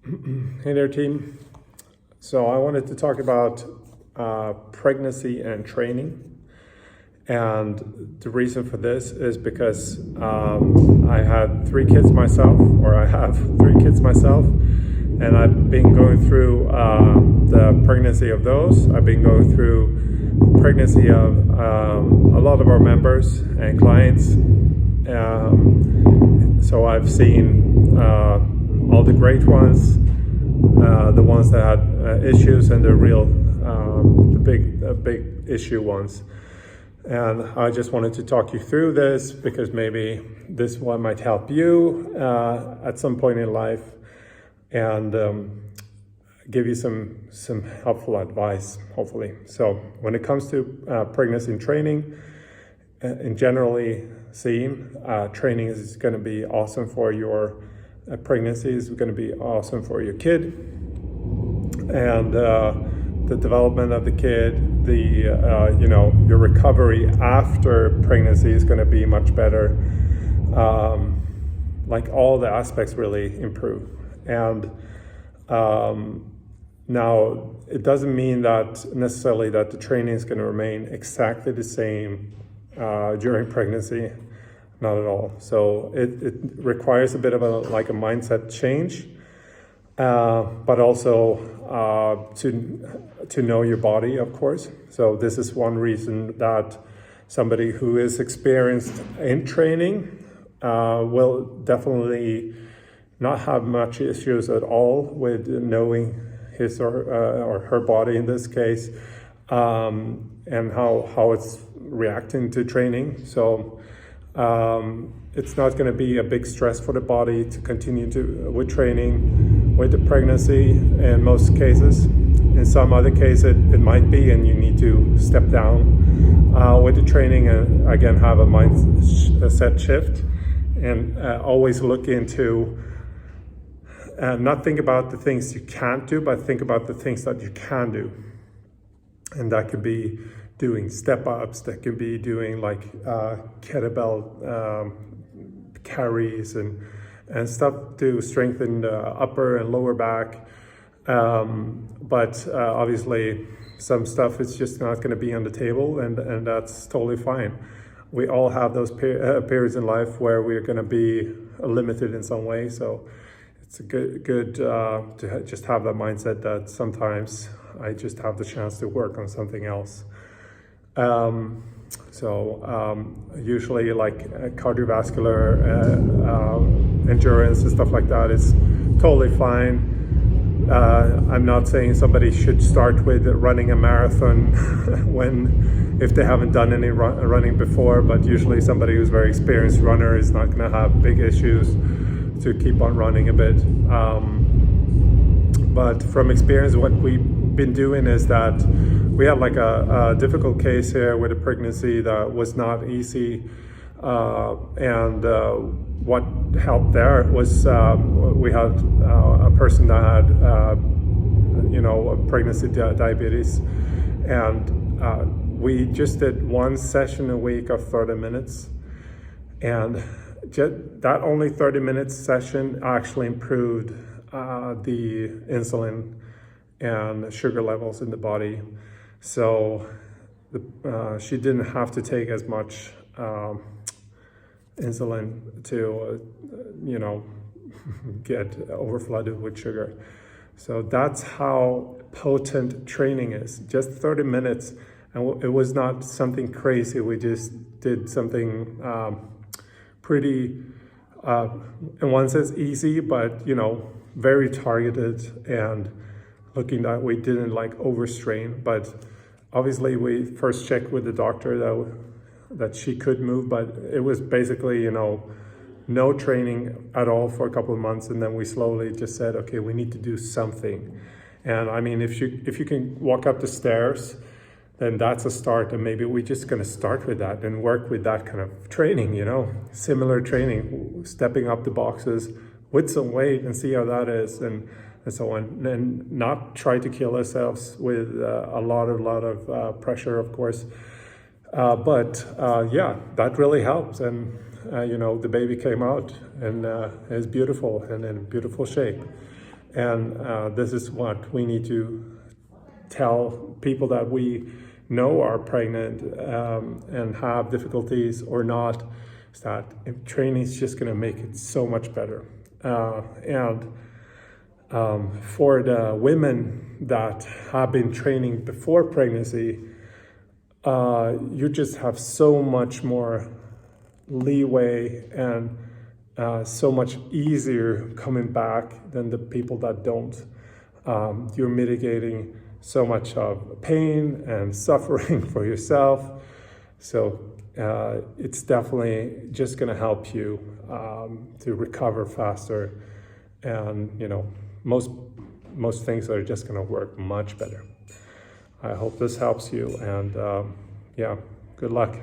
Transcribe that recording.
Hey there, team. So I wanted to talk about pregnancy and training. And the reason for this is because I had three kids myself, or I have three kids myself, and I've been going through the pregnancy of those. I've been going through pregnancy of a lot of our members and clients. So I've seen all the great ones, the ones that had issues, and the big issue ones. And I just wanted to talk you through this because maybe this one might help you at some point in life, and give you some helpful advice, hopefully. So when it comes to pregnancy and training, in generally seen, training is going to be awesome for your pregnancy, is going to be awesome for your kid, and the development of the kid, your recovery after pregnancy is going to be much better. Like all the aspects really improve. And now it doesn't mean that necessarily that the training is going to remain exactly the same during pregnancy, not at all. So it requires a bit of a mindset change, but also to know your body, of course. So this is one reason that somebody who is experienced in training will definitely not have much issues at all with knowing his or her body in this case, and how it's reacting to training. So it's not going to be a big stress for the body to continue with training with the pregnancy in most cases. In some other cases it might be, and you need to step down with the training and again have a mindset shift, and always look into not think about the things you can't do, but think about the things that you can do. And that could be doing step-ups, that could be doing kettlebell carries and stuff to strengthen the upper and lower back. But obviously some stuff is just not going to be on the table, and that's totally fine. We all have those periods in life where we're going to be limited in some way. So it's a good to just have that mindset that sometimes I just have the chance to work on something else. Usually cardiovascular endurance and stuff like that is totally fine. I'm not saying somebody should start with running a marathon if they haven't done any running before, but usually somebody who's very experienced runner is not going to have big issues to keep on running a bit. But from experience, what we've been doing is that we had a difficult case here with a pregnancy that was not easy, and what helped there was we had a person that had pregnancy diabetes, and we just did one session a week of 30 minutes, and that only 30 minutes session actually improved the insulin and sugar levels in the body. So she didn't have to take as much insulin to get overflooded with sugar. So that's how potent training is. Just 30 minutes, and it was not something crazy. We just did something pretty, in one sense, easy, but very targeted, and looking that we didn't overstrain. But obviously we first checked with the doctor that she could move, but it was basically no training at all for a couple of months, and then we slowly just said, okay, we need to do something. And I mean, if you can walk up the stairs, then that's a start, and maybe we're just going to start with that and work with that kind of training, similar training, stepping up the boxes with some weight and see how that is, and so on, and not try to kill ourselves with a lot of pressure, of course. But that really helps, and the baby came out and is beautiful and in beautiful shape. And this is what we need to tell people that we know are pregnant and have difficulties or not, is that training is just going to make it so much better. For the women that have been training before pregnancy, you just have so much more leeway and so much easier coming back than the people that don't. You're mitigating so much of pain and suffering for yourself. So it's definitely just going to help you to recover faster. And, you know, most things are just going to work much better. I hope this helps you, and yeah, good luck.